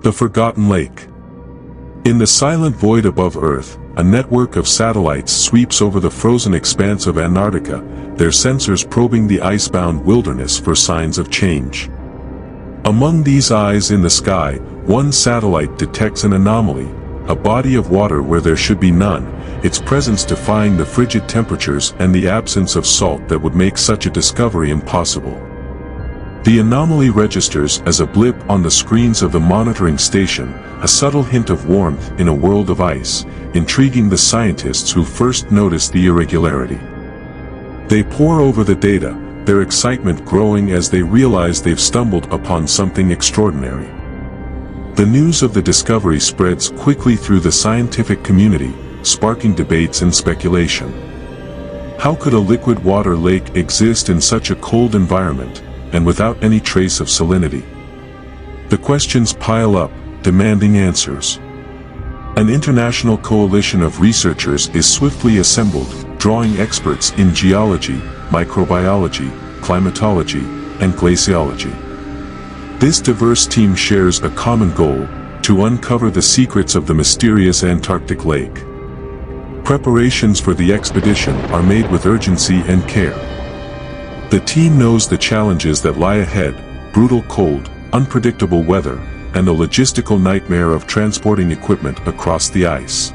The Forgotten Lake. In the silent void above Earth, a network of satellites sweeps over the frozen expanse of Antarctica, their sensors probing the icebound wilderness for signs of change. Among these eyes in the sky, one satellite detects an anomaly, a body of water where there should be none, its presence defying the frigid temperatures and the absence of salt that would make such a discovery impossible. The anomaly registers as a blip on the screens of the monitoring station, a subtle hint of warmth in a world of ice, intriguing the scientists who first noticed the irregularity. They pore over the data, their excitement growing as they realize they've stumbled upon something extraordinary. The news of the discovery spreads quickly through the scientific community, sparking debates and speculation. How could a liquid water lake exist in such a cold environment, and without any trace of salinity? The questions pile up, demanding answers. An international coalition of researchers is swiftly assembled, drawing experts in geology, microbiology, climatology, and glaciology. This diverse team shares a common goal: to uncover the secrets of the mysterious Antarctic lake. Preparations for the expedition are made with urgency and care. The team knows the challenges that lie ahead: brutal cold, unpredictable weather, and the logistical nightmare of transporting equipment across the ice.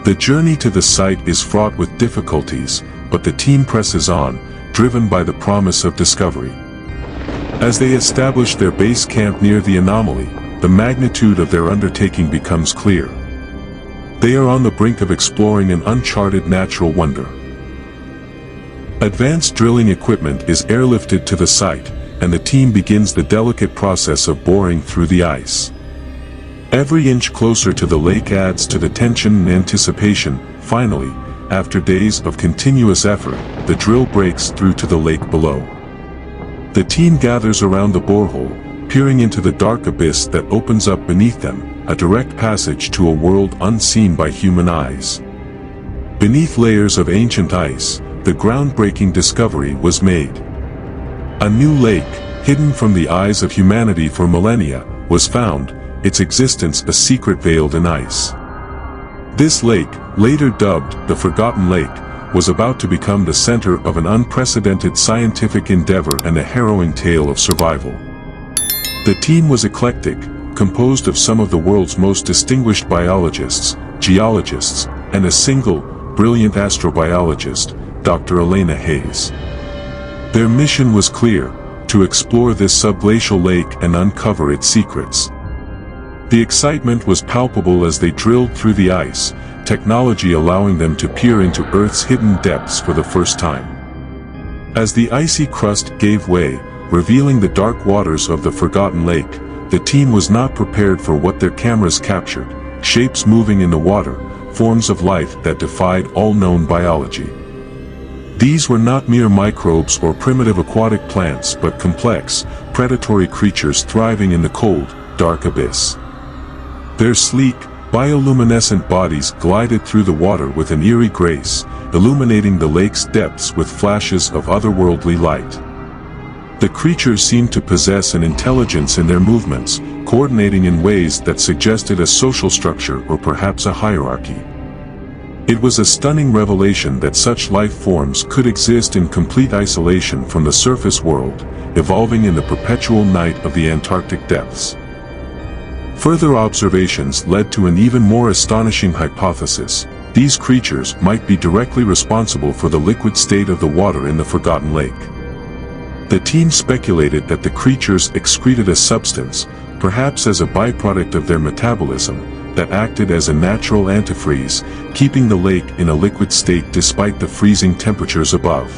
The journey to the site is fraught with difficulties, but the team presses on, driven by the promise of discovery. As they establish their base camp near the anomaly, the magnitude of their undertaking becomes clear. They are on the brink of exploring an uncharted natural wonder. Advanced drilling equipment is airlifted to the site, and the team begins the delicate process of boring through the ice. Every inch closer to the lake adds to the tension and anticipation. Finally, after days of continuous effort, the drill breaks through to the lake below. The team gathers around the borehole, peering into the dark abyss that opens up beneath them, a direct passage to a world unseen by human eyes. Beneath layers of ancient ice, the groundbreaking discovery was made. A new lake, hidden from the eyes of humanity for millennia, was found, its existence a secret veiled in ice. This lake, later dubbed the Forgotten Lake, was about to become the center of an unprecedented scientific endeavor and a harrowing tale of survival. The team was eclectic, composed of some of the world's most distinguished biologists, geologists, and a single, brilliant astrobiologist, Dr. Elena Hayes. Their mission was clear: to explore this subglacial lake and uncover its secrets. The excitement was palpable as they drilled through the ice, technology allowing them to peer into Earth's hidden depths for the first time. As the icy crust gave way, revealing the dark waters of the Forgotten Lake, the team was not prepared for what their cameras captured: shapes moving in the water, forms of life that defied all known biology. These were not mere microbes or primitive aquatic plants, but complex, predatory creatures thriving in the cold, dark abyss. Their sleek, bioluminescent bodies glided through the water with an eerie grace, illuminating the lake's depths with flashes of otherworldly light. The creatures seemed to possess an intelligence in their movements, coordinating in ways that suggested a social structure or perhaps a hierarchy. It was a stunning revelation that such life forms could exist in complete isolation from the surface world, evolving in the perpetual night of the Antarctic depths. Further observations led to an even more astonishing hypothesis: these creatures might be directly responsible for the liquid state of the water in the Forgotten Lake. The team speculated that the creatures excreted a substance, perhaps as a byproduct of their metabolism, that acted as a natural antifreeze, keeping the lake in a liquid state despite the freezing temperatures above.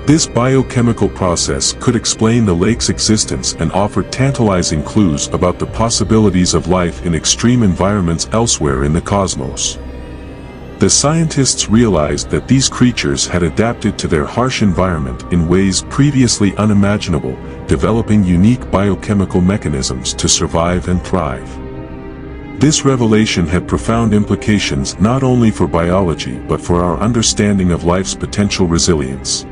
This biochemical process could explain the lake's existence and offered tantalizing clues about the possibilities of life in extreme environments elsewhere in the cosmos. The scientists realized that these creatures had adapted to their harsh environment in ways previously unimaginable, developing unique biochemical mechanisms to survive and thrive. This revelation had profound implications not only for biology but for our understanding of life's potential resilience.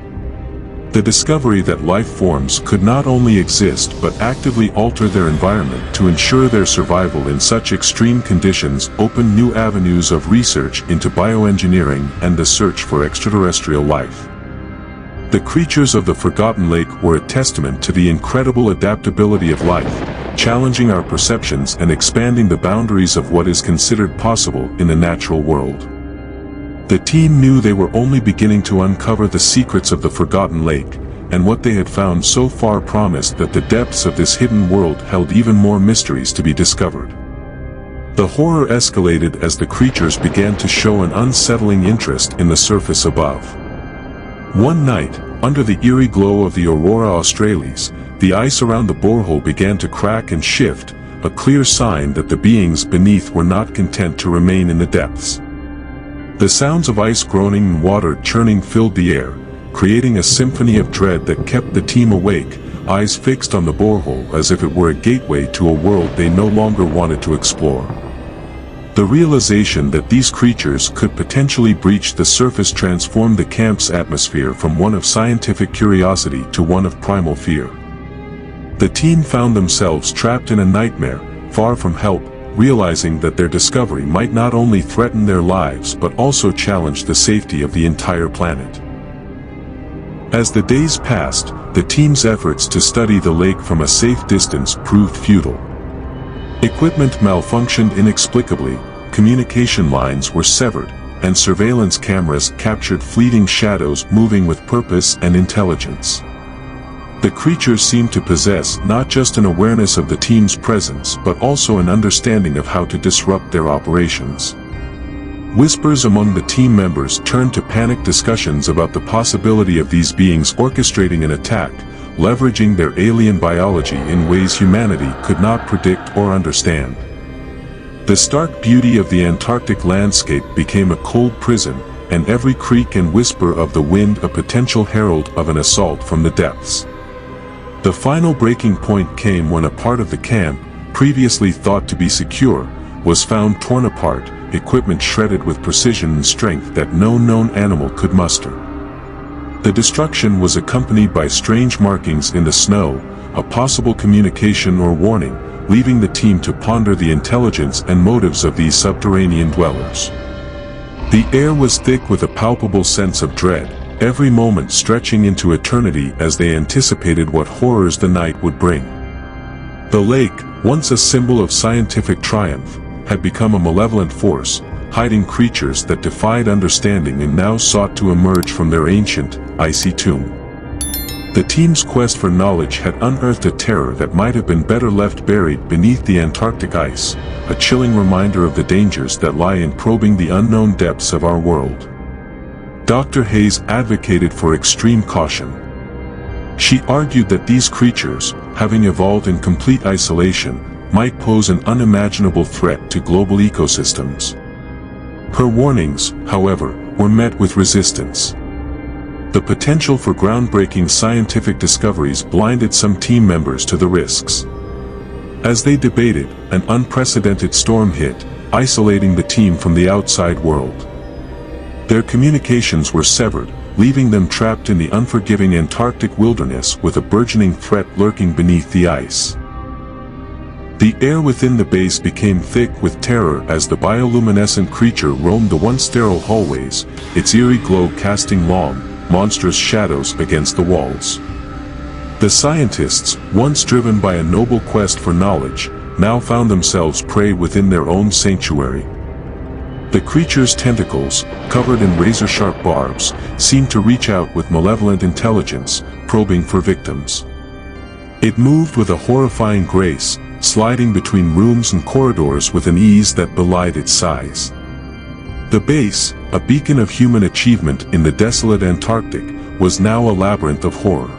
The discovery that life forms could not only exist but actively alter their environment to ensure their survival in such extreme conditions opened new avenues of research into bioengineering and the search for extraterrestrial life. The creatures of the Forgotten Lake were a testament to the incredible adaptability of life, challenging our perceptions and expanding the boundaries of what is considered possible in the natural world. The team knew they were only beginning to uncover the secrets of the Forgotten Lake, and what they had found so far promised that the depths of this hidden world held even more mysteries to be discovered. The horror escalated as the creatures began to show an unsettling interest in the surface above. One night, under the eerie glow of the aurora australis, the ice around the borehole began to crack and shift, a clear sign that the beings beneath were not content to remain in the depths. The sounds of ice groaning and water churning filled the air, creating a symphony of dread that kept the team awake, eyes fixed on the borehole as if it were a gateway to a world they no longer wanted to explore. The realization that these creatures could potentially breach the surface transformed the camp's atmosphere from one of scientific curiosity to one of primal fear. The team found themselves trapped in a nightmare, far from help, realizing that their discovery might not only threaten their lives but also challenge the safety of the entire planet. As the days passed, the team's efforts to study the lake from a safe distance proved futile. Equipment malfunctioned inexplicably, communication lines were severed, and surveillance cameras captured fleeting shadows moving with purpose and intelligence. The creatures seemed to possess not just an awareness of the team's presence but also an understanding of how to disrupt their operations. Whispers among the team members turned to panicked discussions about the possibility of these beings orchestrating an attack, leveraging their alien biology in ways humanity could not predict or understand. The stark beauty of the Antarctic landscape became a cold prison, and every creak and whisper of the wind a potential herald of an assault from the depths. The final breaking point came when a part of the camp, previously thought to be secure, was found torn apart, equipment shredded with precision and strength that no known animal could muster. The destruction was accompanied by strange markings in the snow, a possible communication or warning, leaving the team to ponder the intelligence and motives of these subterranean dwellers. The air was thick with a palpable sense of dread, every moment stretching into eternity as they anticipated what horrors the night would bring. The lake, once a symbol of scientific triumph, had become a malevolent force, hiding creatures that defied understanding and now sought to emerge from their ancient, icy tomb. The team's quest for knowledge had unearthed a terror that might have been better left buried beneath the Antarctic ice, a chilling reminder of the dangers that lie in probing the unknown depths of our world. Dr. Hayes advocated for extreme caution. She argued that these creatures, having evolved in complete isolation, might pose an unimaginable threat to global ecosystems. Her warnings, however, were met with resistance. The potential for groundbreaking scientific discoveries blinded some team members to the risks. As they debated, an unprecedented storm hit, isolating the team from the outside world. Their communications were severed, leaving them trapped in the unforgiving Antarctic wilderness with a burgeoning threat lurking beneath the ice. The air within the base became thick with terror as the bioluminescent creature roamed the once sterile hallways, its eerie glow casting long, monstrous shadows against the walls. The scientists, once driven by a noble quest for knowledge, now found themselves prey within their own sanctuary. The creature's tentacles, covered in razor-sharp barbs, seemed to reach out with malevolent intelligence, probing for victims. It moved with a horrifying grace, sliding between rooms and corridors with an ease that belied its size. The base, a beacon of human achievement in the desolate Antarctic, was now a labyrinth of horror.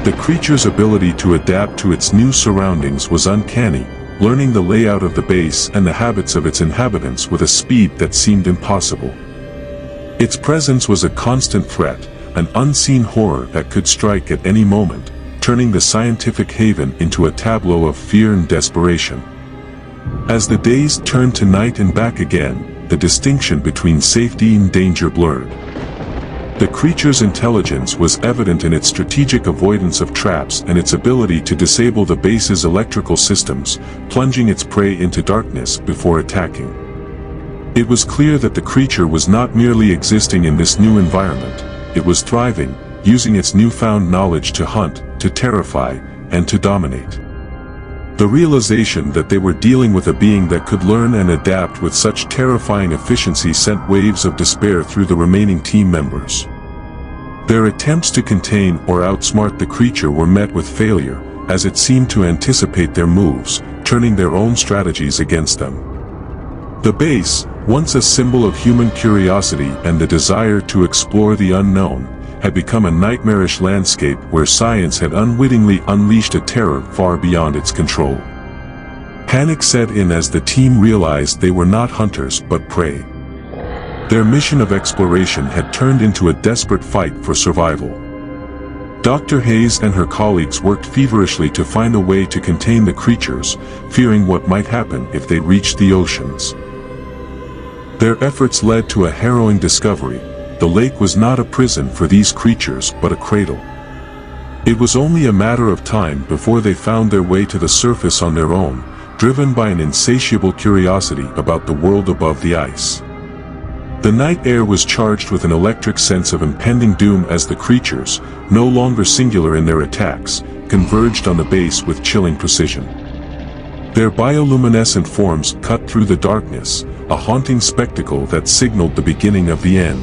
The creature's ability to adapt to its new surroundings was uncanny, learning the layout of the base and the habits of its inhabitants with a speed that seemed impossible. Its presence was a constant threat, an unseen horror that could strike at any moment, turning the scientific haven into a tableau of fear and desperation. As the days turned to night and back again, the distinction between safety and danger blurred. The creature's intelligence was evident in its strategic avoidance of traps and its ability to disable the base's electrical systems, plunging its prey into darkness before attacking. It was clear that the creature was not merely existing in this new environment, it was thriving, using its newfound knowledge to hunt, to terrify, and to dominate. The realization that they were dealing with a being that could learn and adapt with such terrifying efficiency sent waves of despair through the remaining team members. Their attempts to contain or outsmart the creature were met with failure, as it seemed to anticipate their moves, turning their own strategies against them. The base, once a symbol of human curiosity and the desire to explore the unknown, had become a nightmarish landscape where science had unwittingly unleashed a terror far beyond its control. Panic set in as the team realized they were not hunters but prey. Their mission of exploration had turned into a desperate fight for survival. Dr. Hayes and her colleagues worked feverishly to find a way to contain the creatures, fearing what might happen if they reached the oceans. Their efforts led to a harrowing discovery. The lake was not a prison for these creatures but a cradle. It was only a matter of time before they found their way to the surface on their own, driven by an insatiable curiosity about the world above the ice. The night air was charged with an electric sense of impending doom as the creatures, no longer singular in their attacks, converged on the base with chilling precision. Their bioluminescent forms cut through the darkness, a haunting spectacle that signaled the beginning of the end.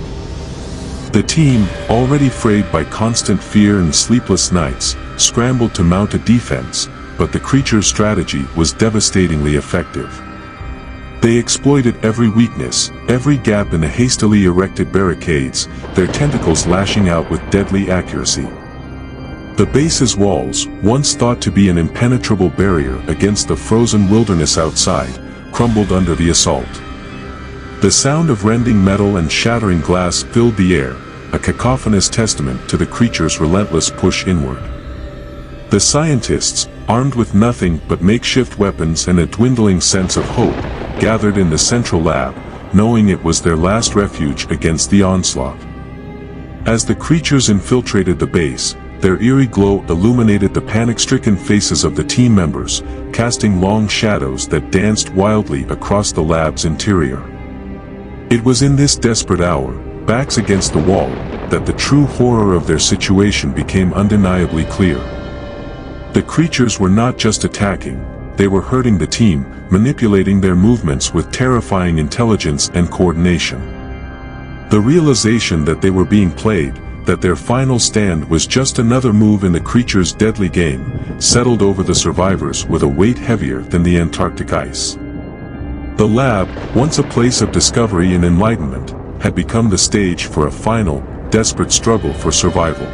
The team, already frayed by constant fear and sleepless nights, scrambled to mount a defense, but the creature's strategy was devastatingly effective. They exploited every weakness, every gap in the hastily erected barricades, their tentacles lashing out with deadly accuracy. The base's walls, once thought to be an impenetrable barrier against the frozen wilderness outside, crumbled under the assault. The sound of rending metal and shattering glass filled the air, a cacophonous testament to the creature's relentless push inward. The scientists, armed with nothing but makeshift weapons and a dwindling sense of hope, gathered in the central lab, knowing it was their last refuge against the onslaught. As the creatures infiltrated the base, their eerie glow illuminated the panic-stricken faces of the team members, casting long shadows that danced wildly across the lab's interior. It was in this desperate hour, backs against the wall, that the true horror of their situation became undeniably clear. The creatures were not just attacking, they were hurting the team, manipulating their movements with terrifying intelligence and coordination. The realization that they were being played, that their final stand was just another move in the creature's deadly game, settled over the survivors with a weight heavier than the Antarctic ice. The lab, once a place of discovery and enlightenment, had become the stage for a final, desperate struggle for survival.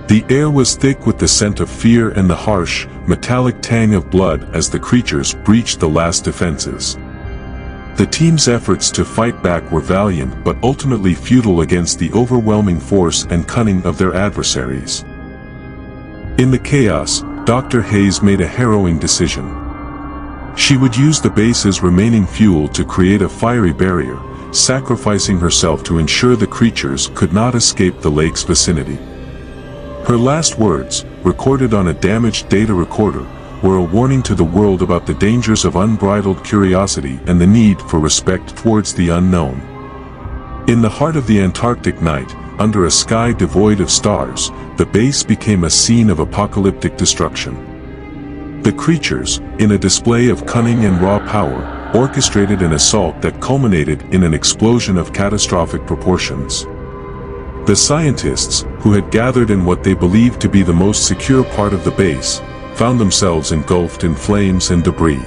The air was thick with the scent of fear and the harsh, metallic tang of blood as the creatures breached the last defenses. The team's efforts to fight back were valiant but ultimately futile against the overwhelming force and cunning of their adversaries. In the chaos, Dr. Hayes made a harrowing decision. She would use the base's remaining fuel to create a fiery barrier, sacrificing herself to ensure the creatures could not escape the lake's vicinity. Her last words, recorded on a damaged data recorder, were a warning to the world about the dangers of unbridled curiosity and the need for respect towards the unknown. In the heart of the Antarctic night, under a sky devoid of stars, the base became a scene of apocalyptic destruction. The creatures, in a display of cunning and raw power, orchestrated an assault that culminated in an explosion of catastrophic proportions. The scientists, who had gathered in what they believed to be the most secure part of the base, found themselves engulfed in flames and debris.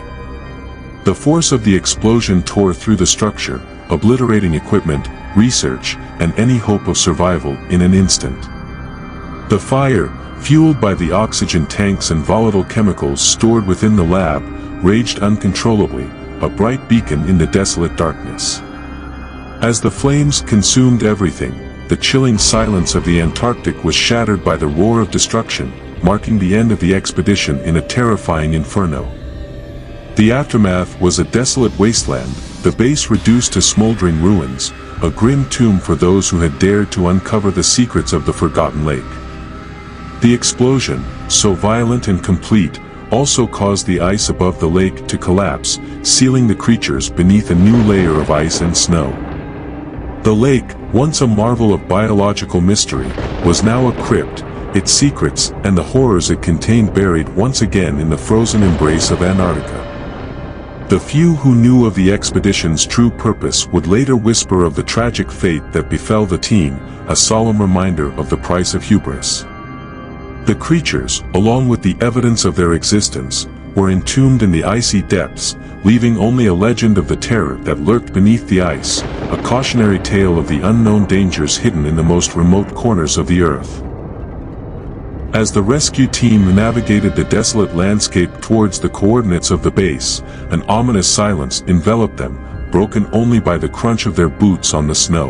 The force of the explosion tore through the structure, obliterating equipment, research, and any hope of survival in an instant. The fire, fueled by the oxygen tanks and volatile chemicals stored within the lab, raged uncontrollably, a bright beacon in the desolate darkness. As the flames consumed everything, the chilling silence of the Antarctic was shattered by the roar of destruction, marking the end of the expedition in a terrifying inferno. The aftermath was a desolate wasteland, the base reduced to smoldering ruins, a grim tomb for those who had dared to uncover the secrets of the forgotten lake. The explosion, so violent and complete, also caused the ice above the lake to collapse, sealing the creatures beneath a new layer of ice and snow. The lake, once a marvel of biological mystery, was now a crypt, its secrets and the horrors it contained buried once again in the frozen embrace of Antarctica. The few who knew of the expedition's true purpose would later whisper of the tragic fate that befell the team, a solemn reminder of the price of hubris. The creatures, along with the evidence of their existence, were entombed in the icy depths, leaving only a legend of the terror that lurked beneath the ice, a cautionary tale of the unknown dangers hidden in the most remote corners of the earth. As the rescue team navigated the desolate landscape towards the coordinates of the base, an ominous silence enveloped them, broken only by the crunch of their boots on the snow.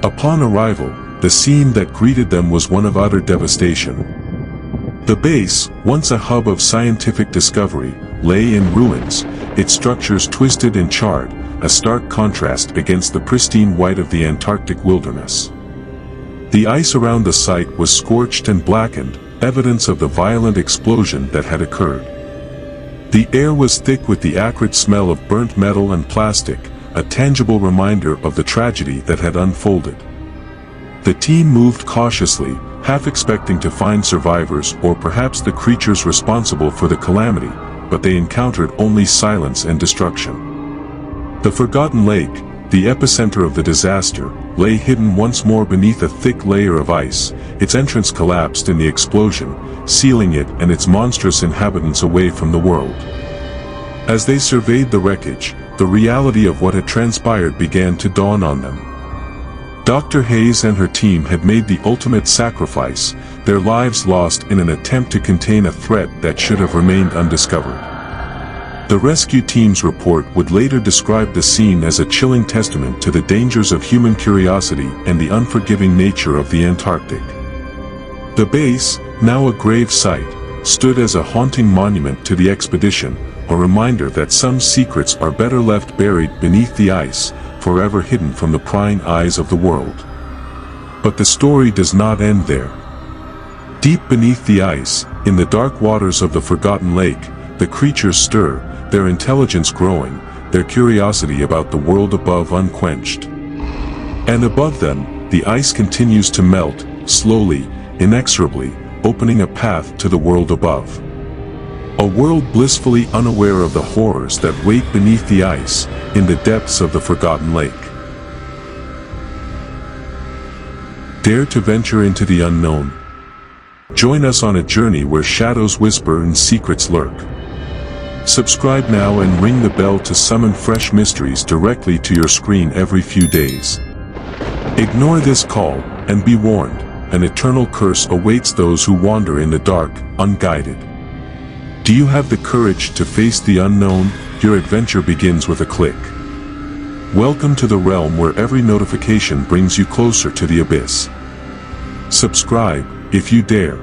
Upon arrival, the scene that greeted them was one of utter devastation. The base, once a hub of scientific discovery, lay in ruins, its structures twisted and charred, a stark contrast against the pristine white of the Antarctic wilderness. The ice around the site was scorched and blackened, evidence of the violent explosion that had occurred. The air was thick with the acrid smell of burnt metal and plastic, a tangible reminder of the tragedy that had unfolded. The team moved cautiously, half expecting to find survivors or perhaps the creatures responsible for the calamity, but they encountered only silence and destruction. The forgotten lake, the epicenter of the disaster, lay hidden once more beneath a thick layer of ice, its entrance collapsed in the explosion, sealing it and its monstrous inhabitants away from the world. As they surveyed the wreckage, the reality of what had transpired began to dawn on them. Dr. Hayes and her team had made the ultimate sacrifice, their lives lost in an attempt to contain a threat that should have remained undiscovered. The rescue team's report would later describe the scene as a chilling testament to the dangers of human curiosity and the unforgiving nature of the Antarctic. The base, now a grave site, stood as a haunting monument to the expedition, a reminder that some secrets are better left buried beneath the ice, forever hidden from the prying eyes of the world. But the story does not end there. Deep beneath the ice, in the dark waters of the forgotten lake, the creatures stir, their intelligence growing, their curiosity about the world above unquenched. And above them, the ice continues to melt, slowly, inexorably, opening a path to the world above. A world blissfully unaware of the horrors that wait beneath the ice, in the depths of the forgotten lake. Dare to venture into the unknown. Join us on a journey where shadows whisper and secrets lurk. Subscribe now and ring the bell to summon fresh mysteries directly to your screen every few days. Ignore this call, and be warned, an eternal curse awaits those who wander in the dark, unguided. Do you have the courage to face the unknown? Your adventure begins with a click. Welcome to the realm where every notification brings you closer to the abyss. Subscribe, if you dare.